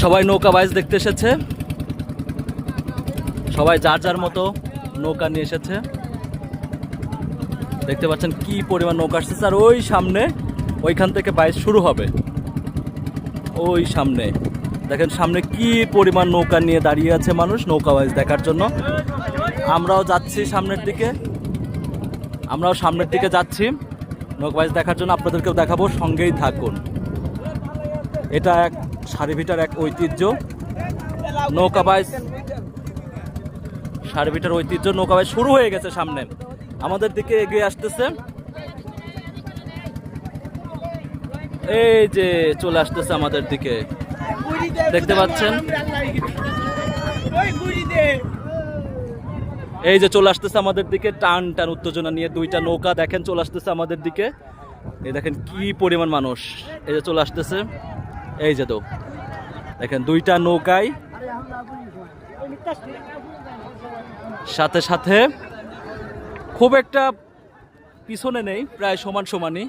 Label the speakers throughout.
Speaker 1: সবাই নৌকা বাইচ দেখতে এসেছে, সবাই যার যার মতো নৌকা নিয়ে এসেছে। দেখতে পাচ্ছেন কি পরিমাণ নৌকা আসছে। আর ওই সামনে ওইখান থেকে বাইচ শুরু হবে, ওই সামনে দেখেন সামনে কি পরিমাণ নৌকা নিয়ে দাঁড়িয়ে আছে মানুষ নৌকা বাইচ দেখার জন্য। আমরাও যাচ্ছি সামনের দিকে, আমরাও সামনের দিকে যাচ্ছি নৌকা বাইচ দেখার জন্য, আপনাদেরকেও দেখাবো, সঙ্গেই থাকুন। এটা এক সারিভিটার এক ঐতিহ্য নৌকা বাইচ, সারিভিটার ঐতিহ্য নৌকা বাইচ শুরু হয়ে গেছে, সামনে আমাদের দিকে এগিয়ে আসতেছে। এই যে চলে আসতেছে আমাদের দিকে, দেখতে পাচ্ছেন, এই যে চলে আসতেছে আমাদের দিকে টান টান উত্তেজনা নিয়ে দুইটা নৌকা দেখেন চলে আসতেছে আমাদের দিকে। এই দেখেন কি পরিমাণ মানুষ, এই যে চলে আসতেছে, এই যে তো দেখেন দুইটা নৌকায় সাথে সাথে, খুব একটা পিছনে নেই, প্রায় সমান সমানই।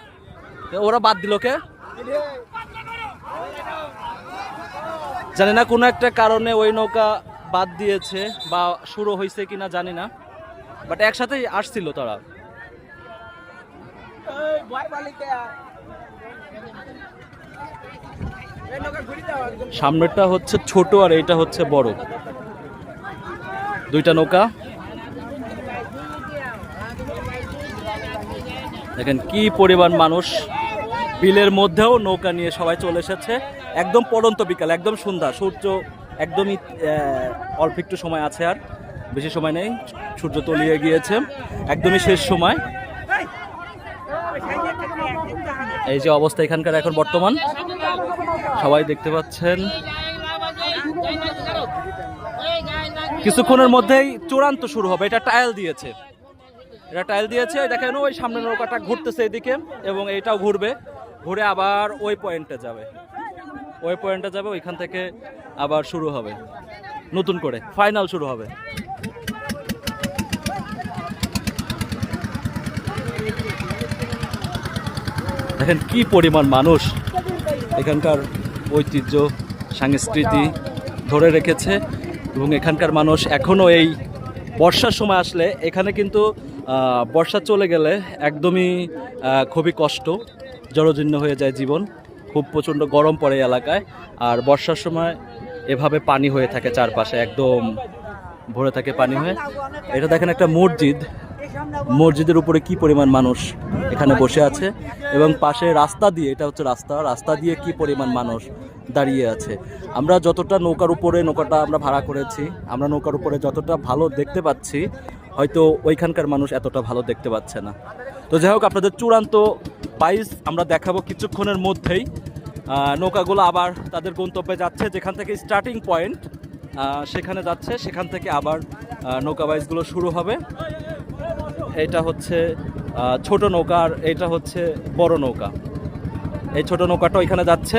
Speaker 1: ওরা বাদ দিল কে জানি না, কোনো একটা কারণে ওই নৌকা বাদ দিয়েছে বা শুরু হয়েছে কিনা জানি না, বাট একসাথেই আসছিল তারা। সামনেরটা হচ্ছে ছোট আর এইটা হচ্ছে বড়, দুইটা নৌকা। দেখেন কি পরিমাণ মানুষ, বিলের মধ্যেও নৌকা নিয়ে সবাই চলে এসেছে। একদম পড়ন্ত বিকাল, একদম সন্ধ্যা, সূর্য একদমই অল্প একটু সময় আছে, আর বেশি সময় নেই, সূর্য তলিয়ে গিয়েছে, একদমই শেষ সময়। এই যে অবস্থা এখানকার এখন বর্তমান, সবাই দেখতে পাচ্ছেন। কিছুক্ষণের মধ্যেই চূড়ান্ত শুরু হবে। এটা টায়াল দিয়েছে, এটা টায়াল দিয়েছে, দেখেন ওই সামনে নৌকাটা ঘুরতেছে এদিকে, এবং এইটাও ঘুরবে, ঘুরে আবার ওই পয়েন্টে যাবে, ওই পয়েন্টে যাবে, ওইখান থেকে আবার শুরু হবে, নতুন করে ফাইনাল শুরু হবে। দেখেন কি পরিমাণ মানুষ এখানকার ঐতিহ্য সংস্কৃতি ধরে রেখেছে, এবং এখানকার মানুষ এখনও এই বর্ষার সময় আসলে, এখানে কিন্তু বর্ষা চলে গেলে একদমই খুবই কষ্ট, জরাজীর্ণ হয়ে যায় জীবন, খুব প্রচণ্ড গরম পড়ে এলাকায়। আর বর্ষার সময় এভাবে পানি হয়ে থাকে, চারপাশে একদম ভরে থাকে পানি হয়ে। এটা দেখেন একটা মসজিদ, মসজিদের উপরে কি পরিমাণ মানুষ এখানে বসে আছে, এবং পাশে রাস্তা দিয়ে, এটা হচ্ছে রাস্তা, রাস্তা দিয়ে কি পরিমাণ মানুষ দাঁড়িয়ে আছে। আমরা যতটা নৌকার উপরে, নৌকাটা আমরা ভাড়া করেছি, আমরা নৌকার উপরে যতটা ভালো দেখতে পাচ্ছি, হয়তো ওইখানকার মানুষ এতটা ভালো দেখতে পাচ্ছে না। তো যাই হোক, আপনাদের চূড়ান্ত বাইচ আমরা দেখাবো কিছুক্ষণের মধ্যেই। নৌকাগুলো আবার তাদের গন্তব্যে যাচ্ছে, যেখান থেকে স্টার্টিং পয়েন্ট সেখানে যাচ্ছে, সেখান থেকে আবার নৌকা বাইচগুলো শুরু হবে। এটা হচ্ছে ছোট নৌকা, আর এটা হচ্ছে বড় নৌকা। এই ছোট নৌকাটা ওইখানে যাচ্ছে,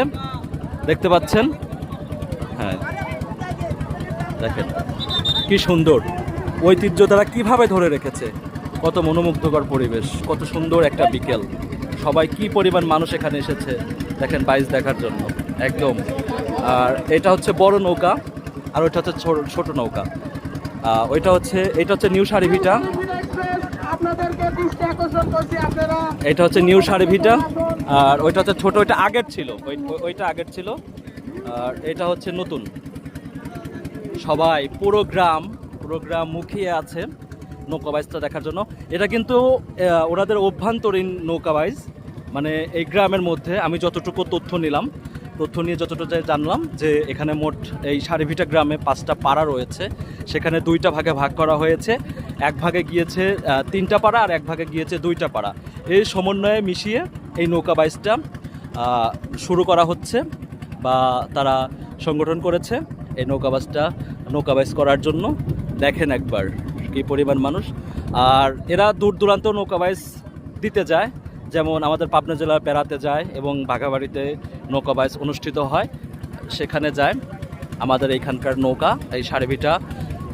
Speaker 1: দেখতে পাচ্ছেন। হ্যাঁ, দেখেন কি সুন্দর ঐতিহ্য তারা কিভাবে ধরে রেখেছে, কত মনোমুগ্ধকর পরিবেশ, কত সুন্দর একটা বিকেল। সবাই কি পরিমাণ মানুষ এখানে এসেছে দেখেন বাইচ দেখার জন্য একদম। আর এটা হচ্ছে বড় নৌকা, আর ওইটা হচ্ছে ছোট নৌকা। এটা হচ্ছে নিউ সারিভিটা, এটা হচ্ছে নিউ সারিভিটা, আর ওইটা হচ্ছে ছোট, ওইটা আগের ছিল, ওইটা আগের ছিল, আর এটা হচ্ছে নতুন। সবাই পুরো গ্রাম মুখিয়ে আছে নৌকা বাইচটা দেখার জন্য। এটা কিন্তু ওনাদের অভ্যন্তরীণ নৌকা বাইচ, মানে এই গ্রামের মধ্যে আমি যতটুকু তথ্য নিয়ে যতটুকু জানলাম, যে এখানে মোট এই সারিভিটা গ্রামে 5টা পাড়া রয়েছে, সেখানে 2টা ভাগে ভাগ করা হয়েছে। এক ভাগে গিয়েছে 3টা পাড়া, আর এক ভাগে গিয়েছে 2টা পাড়া। এই সমন্বয়ে মিশিয়ে এই নৌকা বাইচটা শুরু করা হচ্ছে, বা তারা সংগঠন করেছে এই নৌকা বাইচ করার জন্য। দেখেন একবার কি পরিমাণ মানুষ, আর এরা দূর দূরান্ত নৌকা বাইচ দিতে যায়, যেমন আমাদের পাবনা জেলার বেড়াতে যায়, এবং বাঘাবাড়িতে নৌকা বাইচ অনুষ্ঠিত হয়, সেখানে যায়। আমাদের এইখানকার নৌকা এই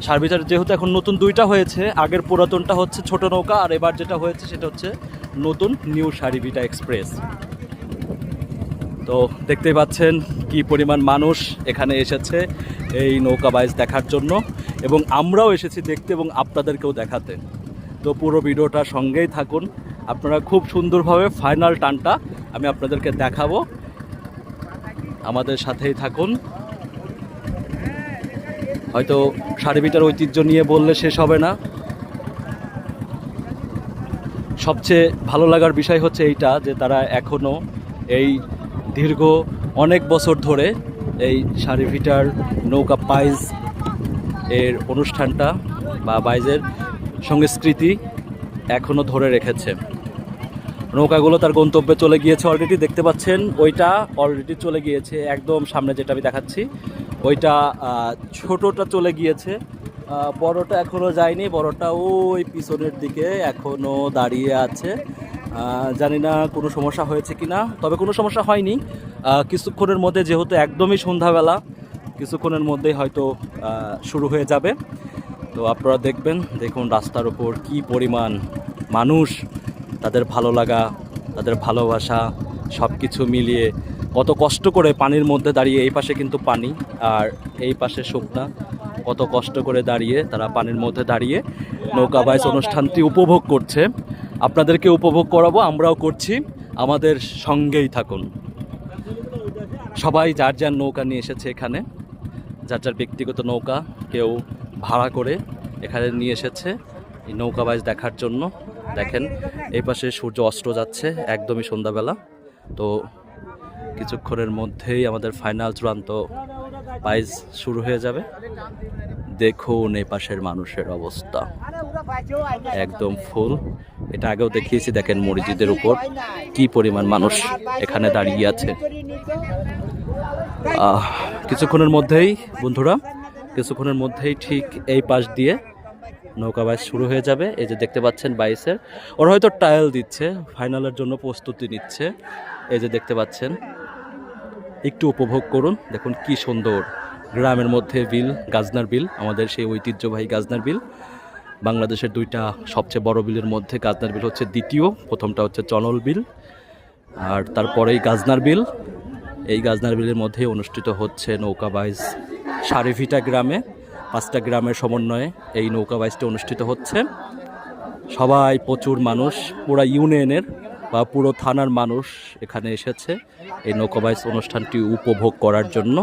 Speaker 1: সারিভিটার যেহেতু এখন নতুন 2টা হয়েছে, আগের পুরাতনটা হচ্ছে ছোট নৌকা, আর এবার যেটা হয়েছে সেটা হচ্ছে নতুন নিউ সারিভিটা এক্সপ্রেস। তো তো দেখতেই পাচ্ছেন কি পরিমাণ মানুষ এখানে এসেছে এই নৌকা বাইচ দেখার জন্য, এবং আমরাও এসেছি দেখতে এবং আপনাদেরকেও দেখাতে। তো পুরো ভিডিওটার সঙ্গেই থাকুন, আপনারা খুব সুন্দরভাবে ফাইনাল টানটা আমি আপনাদেরকে দেখাবো, আমাদের সাথেই থাকুন। হয়তো সারিভিটার ঐতিহ্য নিয়ে বললে শেষ হবে না। সবচেয়ে ভালো লাগার বিষয় হচ্ছে এইটা যে তারা এখনও এই দীর্ঘ অনেক বছর ধরে এই সারিভিটার নৌকা বাইচ এর অনুষ্ঠানটা বা বাইচের সংস্কৃতি এখনও ধরে রেখেছে। নৌকাগুলো তার গন্তব্যে চলে গিয়েছে অলরেডি, দেখতে পাচ্ছেন ওইটা অলরেডি চলে গিয়েছে। একদম সামনে যেটা আমি দেখাচ্ছি ওইটা ছোটটা চলে গিয়েছে, বড়টা এখনও যায়নি। বড়টা ওই পিছনের দিকে এখনও দাঁড়িয়ে আছে। জানি না কোনো সমস্যা হয়েছে কি না, তবে কোনো সমস্যা হয়নি। কিছুক্ষণের মধ্যে, যেহেতু একদমই সন্ধ্যাবেলা, কিছুক্ষণের মধ্যেই হয়তো শুরু হয়ে যাবে। তো আপনারা দেখুন রাস্তার উপর কি পরিমাণ মানুষ, তাদের ভালো লাগা, তাদের ভালোবাসা সব কিছু মিলিয়ে কত কষ্ট করে পানির মধ্যে দাঁড়িয়ে, এই পাশে কিন্তু পানি আর এই পাশে শুকনা, কত কষ্ট করে দাঁড়িয়ে তারা পানির মধ্যে দাঁড়িয়ে নৌকা বাইচ অনুষ্ঠানটি উপভোগ করছে। আপনাদেরকে উপভোগ করাবো, আমরাও করছি, আমাদের সঙ্গেই থাকুন। সবাই যার যার নৌকা নিয়ে এসেছে এখানে, যার যার ব্যক্তিগত নৌকা, কেউ ভাড়া করে এখানে নিয়ে এসেছে এই নৌকা বাইচ দেখার জন্য। দেখেন এই পাশে সূর্য অস্ত যাচ্ছে, একদমই সন্ধ্যাবেলা। তো কিছুক্ষণের মধ্যেই আমাদের ফাইনাল চূড়ান্ত বাইচ শুরু হয়ে যাবে। দেখুন এই পাশের মানুষের অবস্থা একদম ফুল। এটা আগেও দেখিয়েছি, দেখেন মসজিদের উপর কি পরিমাণ মানুষ এখানে দাঁড়িয়ে আছে। কিছুক্ষণের মধ্যেই বন্ধুরা, কিছুক্ষণের মধ্যেই ঠিক এই পাশ দিয়ে নৌকা বাইচ শুরু হয়ে যাবে। এই যে দেখতে পাচ্ছেন বাইচের, ওরা হয়তো ট্রায়াল দিচ্ছে, ফাইনালের জন্য প্রস্তুতি নিচ্ছে। এই যে দেখতে পাচ্ছেন, একটু উপভোগ করুন। দেখুন কি সুন্দর, গ্রামের মধ্যে বিল, গাজনার বিল, আমাদের সেই ঐতিহ্যবাহী গাজনার বিল। বাংলাদেশের দুইটা সবচেয়ে বড় বিলের মধ্যে গাজনার বিল হচ্ছে দ্বিতীয়, প্রথমটা হচ্ছে চনল বিল, আর তারপরেই গাজনার বিল। এই গাজনার বিলের মধ্যেই অনুষ্ঠিত হচ্ছে নৌকা বাইচ। সারিভিটা গ্রামে 5টা গ্রামের সমন্বয়ে এই নৌকা বাইচটি অনুষ্ঠিত হচ্ছে। সবাই, প্রচুর মানুষ, পুরো ইউনিয়নের বা পুরো থানার মানুষ এখানে এসেছে এই নৌকা বাইচ অনুষ্ঠানটি উপভোগ করার জন্য।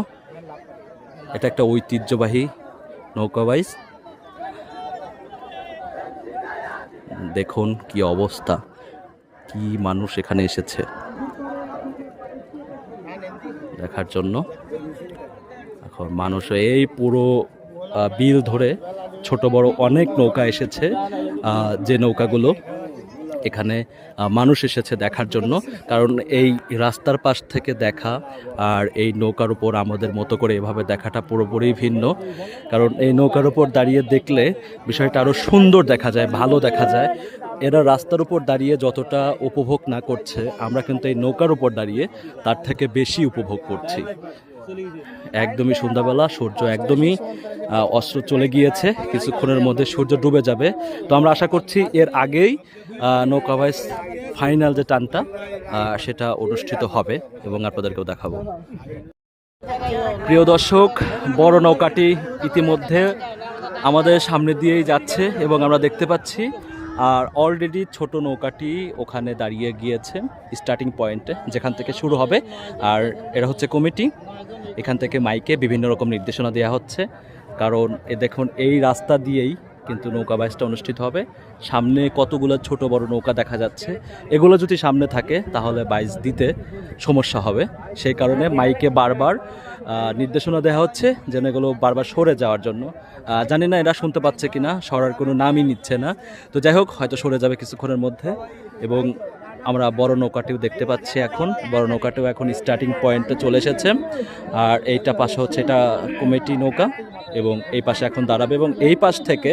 Speaker 1: এটা একটা ঐতিহ্যবাহী নৌকা বাইচ। দেখুন কি অবস্থা, কি মানুষ এখানে এসেছে দেখার জন্য। এখন মানুষ এই পুরো বিল ধরে ছোট বড় অনেক নৌকা এসেছে, যে নৌকাগুলো এখানে মানুষ এসেছে দেখার জন্য। কারণ এই রাস্তার পাশ থেকে দেখা আর এই নৌকার উপর আমাদের মতো করে এভাবে দেখাটা পুরোপুরি ভিন্ন। কারণ এই নৌকার উপর দাঁড়িয়ে দেখলে বিষয়টা আরও সুন্দর দেখা যায়, ভালো দেখা যায়। এরা রাস্তার উপর দাঁড়িয়ে যতটা উপভোগ না করছে, আমরা কিন্তু এই নৌকার উপর দাঁড়িয়ে তার থেকে বেশি উপভোগ করছি। একদমই সন্ধ্যাবেলা, সূর্য একদমই অস্ত চলে গিয়েছে, কিছুক্ষণের মধ্যে সূর্য ডুবে যাবে। তো আমরা আশা করছি এর আগেই নৌকা বাইচ ফাইনাল যে টানটা সেটা অনুষ্ঠিত হবে এবং আপনাদেরকেও দেখাবো। প্রিয় দর্শক, বড় নৌকাটি ইতিমধ্যে আমাদের সামনে দিয়েই যাচ্ছে এবং আমরা দেখতে পাচ্ছি, আর অলরেডি ছোট নৌকাটি ওখানে দাঁড়িয়ে গিয়েছে স্টার্টিং পয়েন্টে, যেখান থেকে শুরু হবে। আর এরা হচ্ছে কমিটি, এখান থেকে মাইকে বিভিন্ন রকম নির্দেশনা দেওয়া হচ্ছে। কারণ দেখুন এই রাস্তা দিয়েই কিন্তু নৌকা বাইচটা অনুষ্ঠিত হবে। সামনে কতগুলো ছোট বড় নৌকা দেখা যাচ্ছে, এগুলো যদি সামনে থাকে তাহলে বাইচ দিতে সমস্যা হবে। সেই কারণে মাইকে বারবার নির্দেশনা দেওয়া হচ্ছে যেন এগুলো বারবার সরে যাওয়ার জন্য। জানি না এরা শুনতে পাচ্ছে কিনা, সরার কোনো নামই নিচ্ছে না। তো যাই হোক, হয়তো সরে যাবে কিছুক্ষণের মধ্যে। এবং আমরা বড় নৌকাটিও দেখতে পাচ্ছি, এখন বড় নৌকাটিও এখন স্টার্টিং পয়েন্টে চলে এসেছে। আর এইটা পাশে হচ্ছে এটা কমিটি নৌকা, এবং এই পাশে এখন দাঁড়াবে এবং এই পাশ থেকে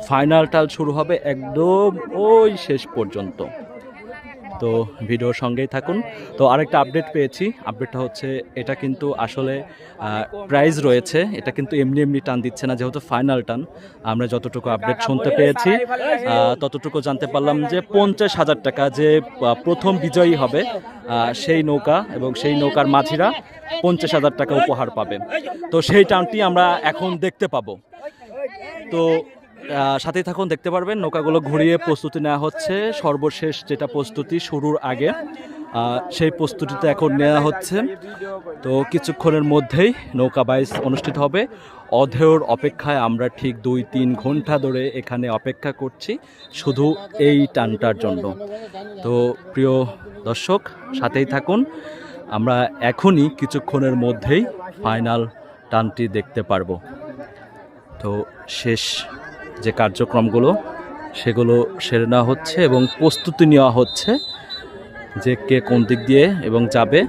Speaker 1: ফাইনাল টাল শুরু হবে একদম ওই শেষ পর্যন্ত। তো ভিডিওর সঙ্গেই থাকুন। তো আরেকটা আপডেট পেয়েছি, আপডেটটা হচ্ছে এটা কিন্তু আসলে প্রাইজ রয়েছে, এটা কিন্তু এমনি এমনি টান দিচ্ছে না, যেহেতু ফাইনাল টান। আমরা যতটুকু আপডেট শুনতে পেয়েছি ততটুকু জানতে পারলাম যে 50,000 টাকা যে প্রথম বিজয়ী হবে সেই নৌকা এবং সেই নৌকার মাঝিরা 50,000 টাকা উপহার পাবে। তো সেই টানটি আমরা এখন দেখতে পাবো। তো সাথেই থাকুন, দেখতে পারবেন নৌকাগুলো ঘুরিয়ে প্রস্তুতি নেওয়া হচ্ছে। সর্বশেষ যেটা প্রস্তুতি শুরুর আগে সেই প্রস্তুতিতে এখন নেওয়া হচ্ছে। তো কিছুক্ষণের মধ্যেই নৌকা বাইচ অনুষ্ঠিত হবে। অধের অপেক্ষায় আমরা ঠিক 2-3 ঘন্টা ধরে এখানে অপেক্ষা করছি শুধু এই টানটার জন্য। তো প্রিয় দর্শক, সাথেই থাকুন, আমরা এখনই কিছুক্ষণের মধ্যেই ফাইনাল টানটি দেখতে পারবো। তো শেষ যে কার্যক্রমগুলো সেগুলো সেরে নেওয়া হচ্ছে এবং প্রস্তুতি নেওয়া হচ্ছে যে কে কোন দিক দিয়ে এবং যাবে,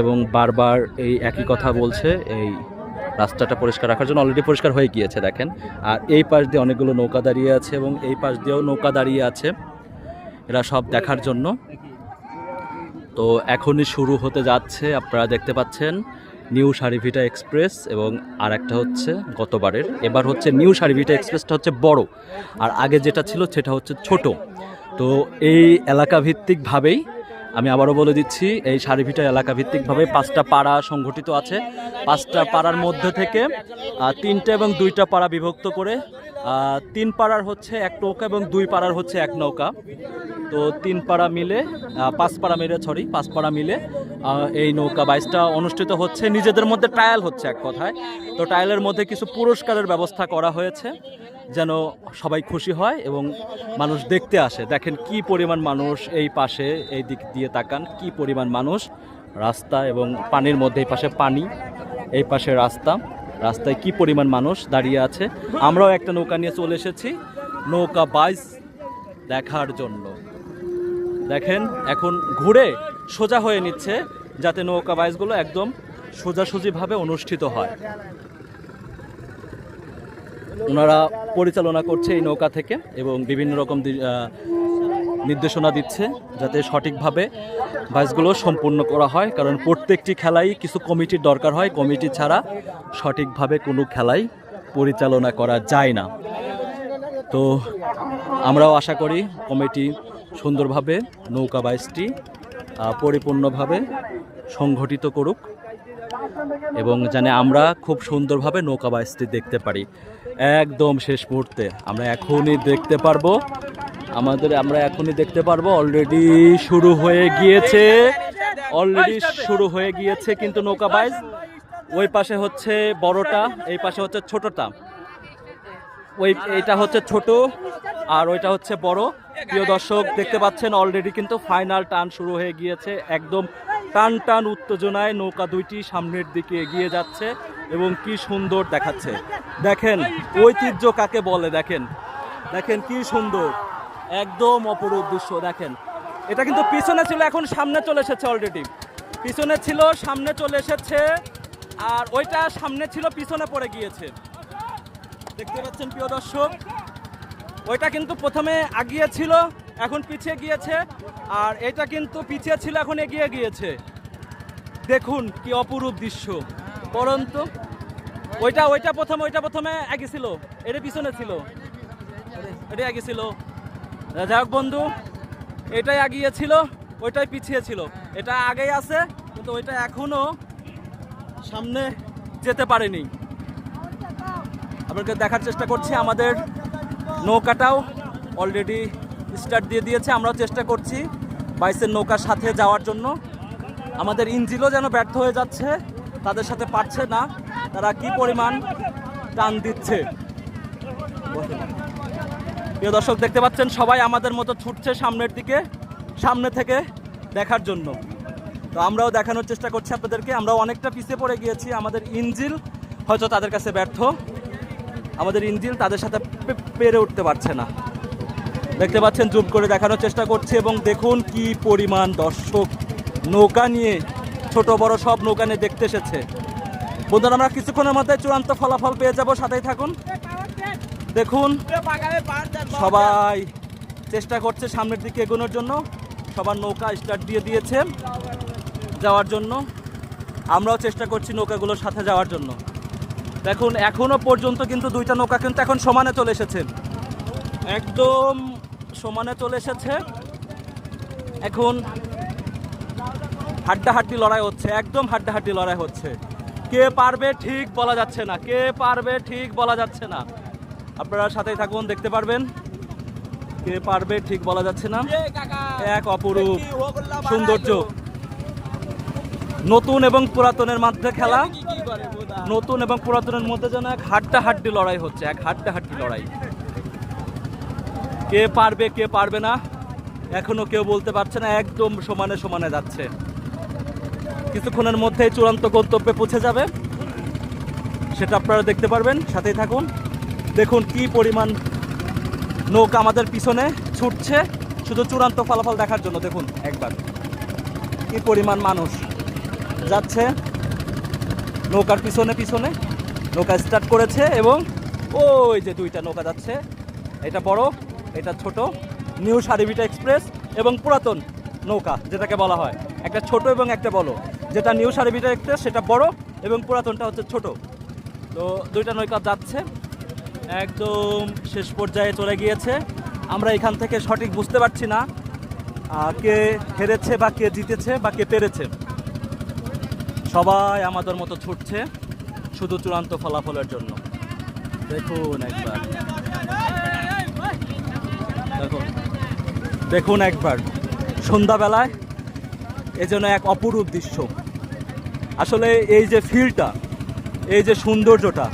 Speaker 1: এবং বারবার এই একই কথা বলছে এই রাস্তাটা পরিষ্কার রাখার জন্য। অলরেডি পরিষ্কার হয়ে গিয়েছে দেখেন। আর এই পাশ দিয়ে অনেকগুলো নৌকা দাঁড়িয়ে আছে এবং এই পাশ দিয়েও নৌকা দাঁড়িয়ে আছে, এরা সব দেখার জন্য। তো এখনই শুরু হতে যাচ্ছে, আপনারা দেখতে পাচ্ছেন নিউ সারিভিটা এক্সপ্রেস এবং আর একটা হচ্ছে গতবারের। এবার হচ্ছে নিউ সারিভিটা এক্সপ্রেসটা হচ্ছে বড়, আর আগে যেটা ছিল সেটা হচ্ছে ছোট। তো এই এলাকা ভিত্তিকভাবেই আমি আবারও বলে দিচ্ছি, এই সারিভিটা এলাকা ভিত্তিকভাবে 5টা পাড়া সংগঠিত আছে। 5টা পাড়ার মধ্যে থেকে 3টে এবং 2টা পাড়া বিভক্ত করে 3 পাড়ার হচ্ছে 1 নৌকা এবং 2 পাড়ার হচ্ছে 1 নৌকা। তো 3 পাড়া মিলে 5 পাড়া মিলে এই নৌকা বাইচটা অনুষ্ঠিত হচ্ছে। নিজেদের মধ্যে ট্রায়াল হচ্ছে এক কথায়। তো ট্রায়ালের মধ্যে কিছু পুরস্কারের ব্যবস্থা করা হয়েছে যেন সবাই খুশি হয় এবং মানুষ দেখতে আসে। দেখেন কি পরিমাণ মানুষ এই পাশে, এই দিক দিয়ে তাকান, কি পরিমাণ মানুষ। রাস্তা এবং পানির মধ্যে, এই পাশে পানি, এই পাশে রাস্তায় কি পরিমাণ মানুষ দাঁড়িয়ে আছে। আমরাও একটা নৌকা নিয়ে চলে এসেছি নৌকা বাইচ দেখার জন্য। দেখেন এখন ঘুরে সোজা হয়ে নিচ্ছে যাতে নৌকা বাইচগুলো একদম সোজাসুজিভাবে অনুষ্ঠিত হয়। ওনারা পরিচালনা করছে এই নৌকা থেকে এবং বিভিন্ন রকম নির্দেশনা দিচ্ছে যাতে সঠিকভাবে বাইচগুলো সম্পূর্ণ করা হয়, কারণ প্রত্যেকটি খেলাই কিছু কমিটির দরকার হয়। কমিটি ছাড়া সঠিকভাবে কোনো খেলাই পরিচালনা করা যায় না। তো আমরাও আশা করি কমিটি সুন্দরভাবে নৌকা বাইচটি পরিপূর্ণভাবে সংগঠিত করুক এবং জানে আমরা খুব সুন্দরভাবে নৌকা বাইচটি দেখতে পারি। একদম শেষ মুহূর্তে আমরা এখনই দেখতে পারবো, অলরেডি শুরু হয়ে গিয়েছে কিন্তু নৌকা বাইচ। ওই পাশে হচ্ছে বড়টা, এই পাশে হচ্ছে ছোটটা। এইটা হচ্ছে ছোট আর ওইটা হচ্ছে বড়। প্রিয় দর্শক দেখতে পাচ্ছেন অলরেডি কিন্তু ফাইনাল টান শুরু হয়ে গিয়েছে। একদম টান উত্তেজনায় নৌকা দুইটি সামনের দিকে এগিয়ে যাচ্ছে এবং কি সুন্দর দেখাচ্ছে। দেখেন ঐতিহ্য কাকে বলে, দেখেন কি সুন্দর, একদম অপরূপ দৃশ্য। দেখেন এটা কিন্তু পিছনে ছিল, এখন সামনে চলে এসেছে। অলরেডি পিছনে ছিল, সামনে চলে এসেছে, আর ওইটা সামনে ছিল, পিছনে পড়ে গিয়েছে। দেখতে পাচ্ছেন প্রিয় দর্শক, ওইটা কিন্তু প্রথমে আগিয়ে ছিল, এখন পিছিয়ে গিয়েছে, আর এটা কিন্তু পিছিয়ে ছিল, এখন এগিয়ে গিয়েছে। দেখুন কি অপরূপ দৃশ্য। পরন্তু ওইটা প্রথমে আগে ছিল, এটা পিছনে ছিল, এটা আগে ছিল। যাই হোক বন্ধু, এটাই আগিয়ে ছিল, ওইটাই পিছিয়ে ছিল। এটা আগেই আছে কিন্তু ওইটা এখনো সামনে যেতে পারেনি। আপনাকে দেখার চেষ্টা করছি, আমাদের নৌকাটাও অলরেডি স্টার্ট দিয়ে দিয়েছে। আমরাও চেষ্টা করছি বাইচের নৌকার সাথে যাওয়ার জন্য। আমাদের ইঞ্জিনও যেন ব্যর্থ হয়ে যাচ্ছে, তাদের সাথে পারছে না, তারা কি পরিমাণ টান দিচ্ছে। প্রিয় দর্শক দেখতে পাচ্ছেন সবাই আমাদের মতো ছুটছে সামনের দিকে, সামনে থেকে দেখার জন্য। তো আমরাও দেখানোর চেষ্টা করছি আপনাদেরকে। আমরাও অনেকটা পিছিয়ে পড়ে গিয়েছি, আমাদের ইঞ্জিন হয়তো তাদের কাছে ব্যর্থ, আমাদের ইঞ্জিন তাদের সাথে পেরে উঠতে পারছে না। দেখতে পাচ্ছেন জুম করে দেখানোর চেষ্টা করছি এবং দেখুন কি পরিমাণ দর্শক নৌকা নিয়ে, ছোট বড় সব নৌকা নিয়ে দেখতে এসেছে। বন্ধুরা আমরা কিছুক্ষণের মধ্যে চূড়ান্ত ফলাফল পেয়ে যাব, সাথেই থাকুন। দেখুন সবাই চেষ্টা করছে সামনের দিকে এগোনোর জন্য, সবার নৌকা স্টার্ট দিয়ে দিয়েছে যাওয়ার জন্য। আমরাও চেষ্টা করছি নৌকাগুলোর সাথে যাওয়ার জন্য। দেখুন এখনো পর্যন্ত কিন্তু দুইটা নৌকা কিন্তু এখন সমানে চলে এসেছে, একদম সমানে চলে এসেছে। এখন হাড্ডাহাড্ডি লড়াই হচ্ছে, একদম হাড্ডাহাড্ডি লড়াই হচ্ছে। কে পারবে ঠিক বলা যাচ্ছে না, কে পারবে ঠিক বলা যাচ্ছে না। আপনারা সাথেই থাকুন, দেখতে পারবেন কে পারবে ঠিক বলা যাচ্ছে না। এক অপরূপ সৌন্দর্য, নতুন এবং পুরাতনের মধ্যে খেলা, নতুন এবং পুরাতনের মধ্যে যেন এক হাড্ডাহাড্ডি লড়াই হচ্ছে, এক হাড্ডাহাড্ডি লড়াই। কে পারবে কে পারবে না এখনো কেউ বলতে পারছে না, একদম সমানে সমানে যাচ্ছে। কিছুক্ষণের মধ্যেই চূড়ান্ত গন্তব্যে পৌঁছে যাবে, সেটা আপনারা দেখতে পারবেন, সাথেই থাকুন। দেখুন কি পরিমাণ নৌকা আমাদের পিছনে ছুটছে শুধু চূড়ান্ত ফলাফল দেখার জন্য। দেখুন একবার কি পরিমাণ মানুষ যাচ্ছে নৌকার পিছনে পিছনে। নৌকা স্টার্ট করেছে এবং ওই যে দুইটা নৌকা যাচ্ছে, এটা বড় এটা ছোট, নিউ সারিভিটা এক্সপ্রেস এবং পুরাতন নৌকা যেটাকে বলা হয়, একটা ছোট এবং একটা বড়। যেটা নিউ সারিভিটা এক্সপ্রেস সেটা বড় এবং পুরাতনটা হচ্ছে ছোট। তো দুইটা নৌকা যাচ্ছে, একদম শেষ পর্যায়ে চলে গিয়েছে। আমরা এখান থেকে সঠিক বুঝতে পারছি না কে হেরেছে বা কে জিতেছে বা কে পেরেছে। সবাই আমাদের মতো ছুটছে শুধু চূড়ান্ত ফলাফলের জন্য। দেখুন একবার, দেখুন দেখুন একবার সন্ধ্যাবেলায় এই জন্য এক অপরূপ দৃশ্য। আসলে এই যে ফিলটা, এই যে সৌন্দর্যটা,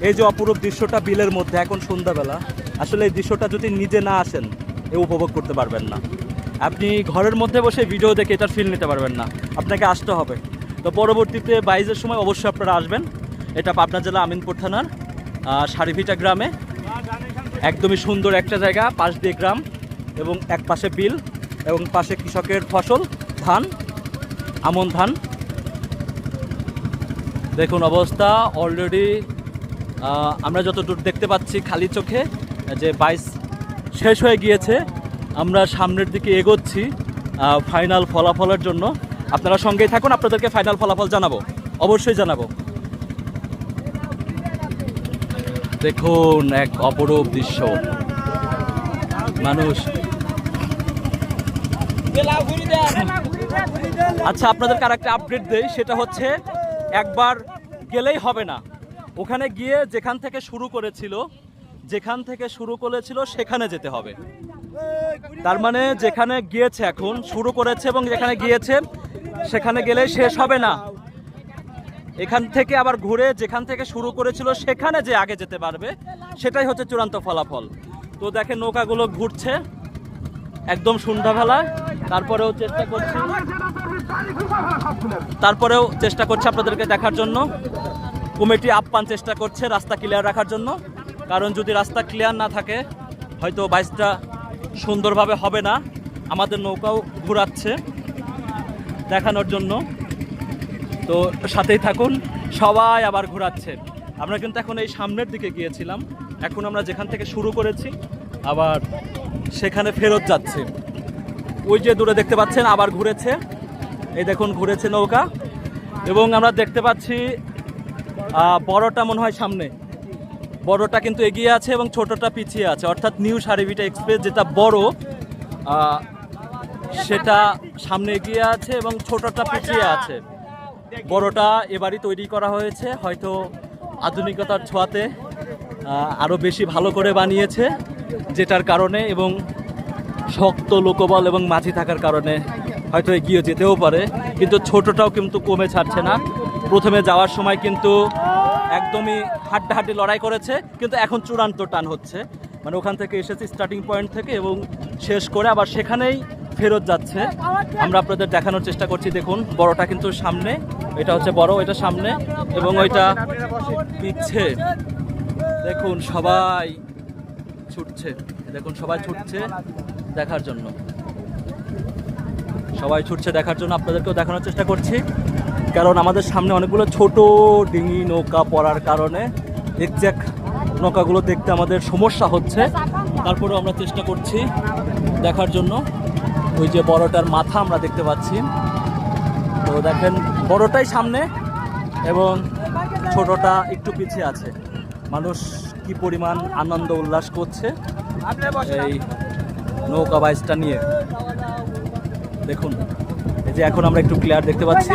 Speaker 1: এই যে অপরূপ দৃশ্যটা বিলের মধ্যে এখন সন্ধ্যাবেলা, আসলে এই দৃশ্যটা যদি নিজে না আসেন এ উপভোগ করতে পারবেন না। আপনি ঘরের মধ্যে বসে ভিডিও দেখে এটার ফিল নিতে পারবেন না, আপনাকে আসতে হবে। তো পরবর্তীতে 22-এর সময় অবশ্যই আপনারা আসবেন। এটা পাবনা জেলা আমিনপুর থানার সারিভিটা গ্রামে, একদমই সুন্দর একটা জায়গা, পাশ দিয়ে গ্রাম এবং এক পাশে বিল এবং পাশে কৃষকের ফসল ধান, আমন ধান। দেখুন অবস্থা অলরেডি আমরা যতদূর দেখতে পাচ্ছি খালি চোখে যে 22 শেষ হয়ে গিয়েছে। আমরা সামনের দিকে এগোচ্ছি ফাইনাল ফলাফলের জন্য। আপনারা সঙ্গেই থাকুন, আপনাদেরকে ফাইনাল ফলাফল জানাবো, অবশ্যই জানাবো। দেখুন এক অপরূপ দৃশ্য, মানুষ। আচ্ছা আপনাদেরকে আর একটা আপডেট দেই, সেটা হচ্ছে একবার গেলেই হবে না, ওখানে গিয়ে যেখান থেকে শুরু করেছিল সেখানে যেতে হবে। তার মানে যেখানে গিয়েছে এখন শুরু করেছে এবং যেখানে গিয়েছে সেখানে গেলে শেষ হবে না, এখান থেকে আবার ঘুরে যেখান থেকে শুরু করেছিল সেখানে যে আগে যেতে পারবে সেটাই হচ্ছে চূড়ান্ত ফলাফল। তো দেখেন নৌকাগুলো ঘুরছে একদম সন্ধ্যাবেলায়। তারপরেও চেষ্টা করছে আপনাদেরকে দেখার জন্য। কমিটি আপ্যায়ন চেষ্টা করছে রাস্তা ক্লিয়ার রাখার জন্য, কারণ যদি রাস্তা ক্লিয়ার না থাকে হয়তো 22টা সুন্দরভাবে হবে না। আমাদের নৌকাও ঘোরাচ্ছে দেখানোর জন্য, তো সাথেই থাকুন। সবাই আবার ঘোরাচ্ছে। আমরা কিন্তু এখন এই সামনের দিকে গিয়েছিলাম, এখন আমরা যেখান থেকে শুরু করেছি আবার সেখানে ফেরত যাচ্ছে। ওই যে দূরে দেখতে পাচ্ছেন আবার ঘুরেছে, এই দেখুন ঘুরেছে নৌকা। এবং আমরা দেখতে পাচ্ছি বড়টা মনে হয় সামনে, বড়টা কিন্তু এগিয়ে আছে এবং ছোটটা পিছিয়ে আছে, অর্থাৎ নিউ সারিভিটা এক্সপ্রেস যেটা বড় সেটা সামনে এগিয়ে আছে এবং ছোটটা পিছিয়ে আছে। বড়টা এবারই তৈরি করা হয়েছে, হয়তো আধুনিকতার ছোঁয়াতে আরও বেশি ভালো করে বানিয়েছে, যেটার কারণে এবং শক্ত লোকবল এবং মাঝি থাকার কারণে হয়তো এগিয়ে যেতেও পারে। কিন্তু ছোটটাও কিন্তু কমে ছাড়ছে না। প্রথমে যাওয়ার সময় কিন্তু একদমই হাড্ডাহাড্ডি লড়াই করেছে, কিন্তু এখন চূড়ান্ত টান হচ্ছে, মানে ওখান থেকে এসেছে স্টার্টিং পয়েন্ট থেকে এবং শেষ করে আবার সেখানেই ফেরত যাচ্ছে। আমরা আপনাদের দেখানোর চেষ্টা করছি। দেখুন বড়টা কিন্তু সামনে, এটা হচ্ছে বড়, এটা সামনে এবং ওইটা পিছে। দেখুন সবাই ছুটছে, দেখুন সবাই ছুটছে দেখার জন্য, সবাই ছুটছে দেখার জন্য। আপনাদেরকেও দেখানোর চেষ্টা করছি, কারণ আমাদের সামনে অনেকগুলো ছোট ডিঙি নৌকা পড়ার কারণে এক্স্যাক্ট নৌকাগুলো দেখতে আমাদের সমস্যা হচ্ছে। তারপরেও আমরা চেষ্টা করছি দেখার জন্য। ওই যে বড়টার মাথা আমরা দেখতে পাচ্ছি। তো দেখেন বড়টাই সামনে এবং ছোটটা একটু পিছিয়ে আছে। মানুষ কি পরিমাণ আনন্দ উল্লাস করছে এই নৌকা বাইচটা নিয়ে। দেখুন এই যে এখন আমরা একটু ক্লিয়ার দেখতে পাচ্ছি।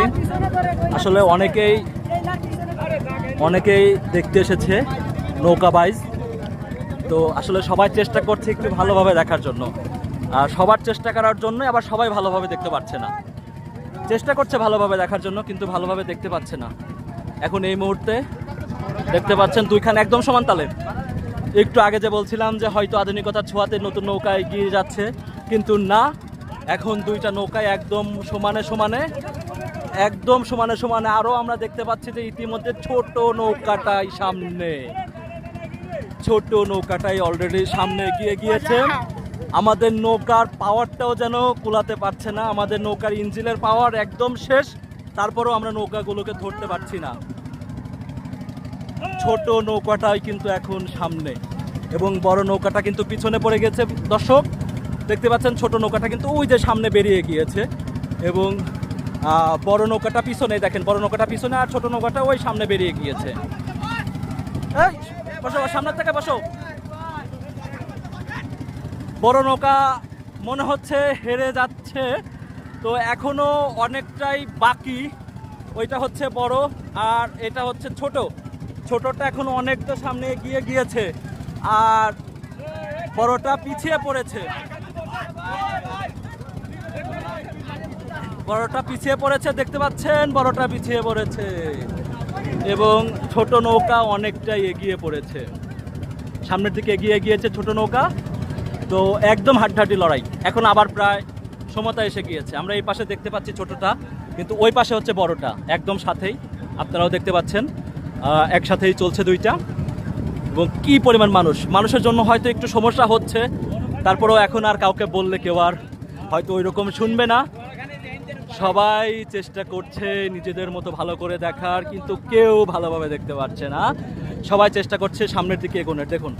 Speaker 1: আসলে অনেকেই দেখতে এসেছে নৌকা বাইচ। তো আসলে সবাই চেষ্টা করছে একটু ভালোভাবে দেখার জন্য, আর সবার চেষ্টা করার জন্য আবার সবাই ভালোভাবে দেখতে পাচ্ছে না। চেষ্টা করছে ভালোভাবে দেখার জন্য কিন্তু ভালোভাবে দেখতে পাচ্ছে না। এখন এই মুহূর্তে দেখতে পাচ্ছেন দুইখান একদম সমান তালে। একটু আগে যে বলছিলাম যে হয়তো আধুনিকতার ছোঁয়াতে নতুন নৌকা এগিয়ে যাচ্ছে, কিন্তু না, এখন দুইটা নৌকায় একদম সমানে সমানে। আরও আমরা দেখতে পাচ্ছি যে ইতিমধ্যে ছোট নৌকাটাই অলরেডি সামনে এগিয়ে গিয়েছে। আমাদের নৌকার পাওয়ারটাও যেন কুলাতে পারছে না, আমাদের নৌকার ইঞ্জিনের পাওয়ার একদম শেষ, তারপরেও আমরা নৌকাগুলোকে ধরতে পারছি না। ছোট নৌকাটাই কিন্তু এখন সামনে এবং বড় নৌকাটা কিন্তু পিছনে পড়ে গেছে। দর্শক দেখতে পাচ্ছেন ছোট নৌকাটা কিন্তু ওই যে সামনে বেরিয়ে গিয়েছে এবং বড় নৌকাটা পিছনে, দেখেন বড় নৌকাটা পিছনে আর ছোট নৌকাটা ওই সামনে বেরিয়ে গিয়েছে। বসো, সামনের থেকে বসো। বড় নৌকা মনে হচ্ছে হেরে যাচ্ছে, তো এখনো অনেকটাই বাকি। ওইটা হচ্ছে বড় আর এটা হচ্ছে ছোটটা এখনো অনেকটা সামনে এগিয়ে গিয়েছে আর বড়টা পিছিয়ে পড়েছে। দেখতে পাচ্ছেন বড়টা পিছিয়ে পড়েছে এবং ছোট নৌকা অনেকটাই এগিয়ে পড়েছে, সামনের দিকে এগিয়ে গিয়েছে ছোট নৌকা। তো একদম হাড্ডাহাড্ডি লড়াই, এখন আবার প্রায় সমতা এসে গিয়েছে। আমরা এই পাশে দেখতে পাচ্ছি ছোটটা, কিন্তু ওই পাশে হচ্ছে বড়টা, একদম সাথেই আপনারাও দেখতে পাচ্ছেন একসাথেই চলছে দুইটা। এবং কি পরিমাণ মানুষের জন্য হয়তো একটু সমস্যা হচ্ছে, তারপরেও এখন আর কাউকে বললে কেউ আর হয়তো ওই রকম শুনবে না। সবাই চেষ্টা করছে নিজেদের মতো ভালো করে দেখার, কিন্তু কেউ ভালোভাবে দেখতে পাচ্ছে না। সবাই চেষ্টা করছে সামনের দিকে এগোনোর। দেখুন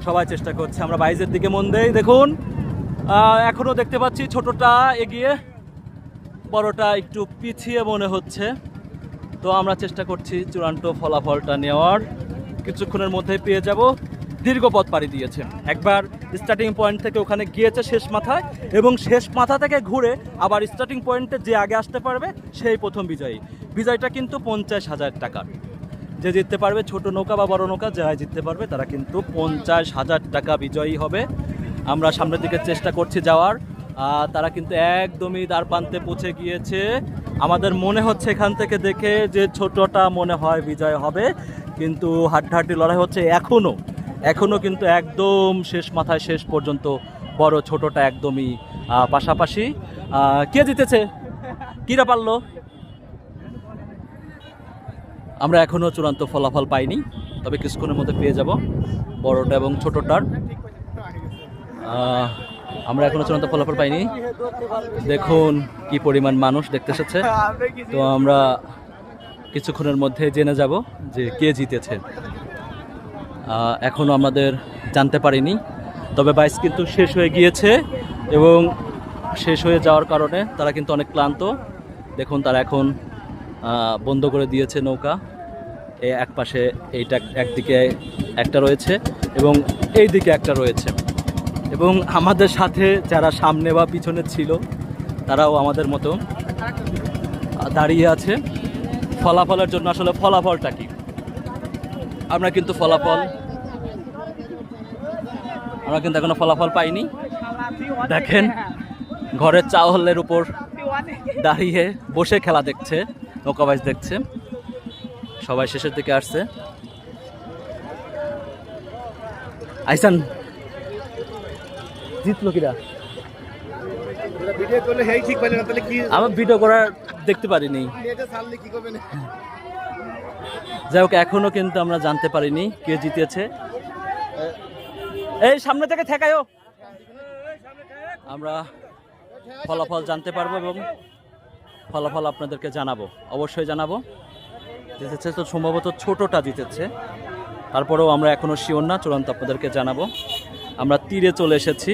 Speaker 1: সবাই চেষ্টা করছে, আমরা বাইজের দিকে মন দেই। দেখুন এখনো দেখতে পাচ্ছি ছোটটা এগিয়ে, বড়টা একটু পিছিয়ে মনে হচ্ছে। তো আমরা চেষ্টা করছি চূড়ান্ত ফলাফলটা নেওয়ার, কিছুক্ষণের মধ্যে পেয়ে যাব। দীর্ঘ পথ পাড়ি দিয়েছে, একবার স্টার্টিং পয়েন্ট থেকে ওখানে গিয়েছে শেষ মাথায় এবং শেষ মাথা থেকে ঘুরে আবার স্টার্টিং পয়েন্টে যে আগে আসতে পারবে সেই প্রথম বিজয়টা কিন্তু 50,000 টাকার। যে জিততে পারবে, ছোট নৌকা বা বড় নৌকা যারা জিততে পারবে তারা কিন্তু 50,000 টাকা বিজয়ী হবে। আমরা সামনের দিকে চেষ্টা করছি যাওয়ার, তারা কিন্তু একদমই দ্বার প্রান্তে পৌঁছে গিয়েছে। আমাদের মনে হচ্ছে এখান থেকে দেখে যে ছোটটা মনে হয় বিজয় হবে, কিন্তু হাড্ডাহাড্ডি লড়াই হচ্ছে এখনো কিন্তু একদম শেষ মাথায় শেষ পর্যন্ত বড় ছোটটা একদমই পাশাপাশি। কে জিতেছে, কিরা পারলো, আমরা এখনো চূড়ান্ত ফলাফল পাইনি, তবে কিছুক্ষণের মধ্যে পেয়ে যাব বড়টা এবং ছোটটার। আমরা এখনো চূড়ান্ত ফলাফল পাইনি। দেখুন কি পরিমাণ মানুষ দেখতে এসেছে। তো আমরা কিছুক্ষণের মধ্যে জেনে যাব যে কে জিতেছে। এখনো আমাদের জানতে পারিনি, তবে বাইচ কিন্তু শেষ হয়ে গিয়েছে এবং শেষ হয়ে যাওয়ার কারণে তারা কিন্তু অনেক ক্লান্ত। দেখুন তারা এখন বন্ধ করে দিয়েছে নৌকা। এক পাশে এইটা একদিকে একটা রয়েছে এবং এই দিকে একটা রয়েছে, এবং আমাদের সাথে যারা সামনে বা পিছনে ছিল তারাও আমাদের মতো দাঁড়িয়ে আছে ফলাফলের জন্য। আসলে ফলাফলটা কি, আমরা কিন্তু এখনো ফলাফল পাইনি। দেখেন ঘরের চাওয়ালের উপর দাঁড়িয়ে বসে খেলা দেখছে, নৌকাবাজ দেখছে। সবাই শেষের দিকে আসছে। আইসান জিতলো কিরা, আমার ভিডিও করার দেখতে পারিনি। যাই হোক এখনো কিন্তু আমরা জানতে পারিনি কে জিতেছে। এই সামনে থেকে ঠেকায়ও, আমরা ফলাফল জানতে পারবো এবং ফলাফল আপনাদেরকে জানাবো, অবশ্যই জানাবো। জিতেছে তো সম্ভবত ছোটটা জিতেছে, তারপরেও আমরা এখনো শিওর না, চূড়ান্ত আপনাদেরকে জানাবো। আমরা তীরে চলে এসেছি,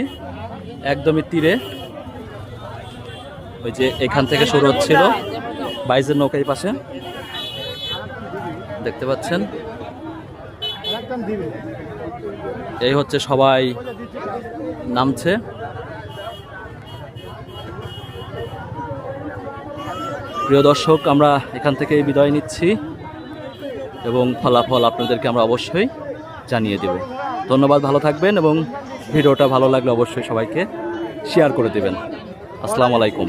Speaker 1: একদমই তীরে। ওই যে এখান থেকে শুরু হচ্ছিল, বাইজের নৌকা এই পাশে দেখতে পাচ্ছেন। এই হচ্ছে সবাই নামছে। প্রিয় দর্শক, আমরা এখান থেকে বিদায় নিচ্ছি এবং ফলাফল আপনাদেরকে আমরা অবশ্যই জানিয়ে দেব। ধন্যবাদ, ভালো থাকবেন এবং ভিডিওটা ভালো লাগলে অবশ্যই সবাইকে শেয়ার করে দেবেন। আসসালামু আলাইকুম।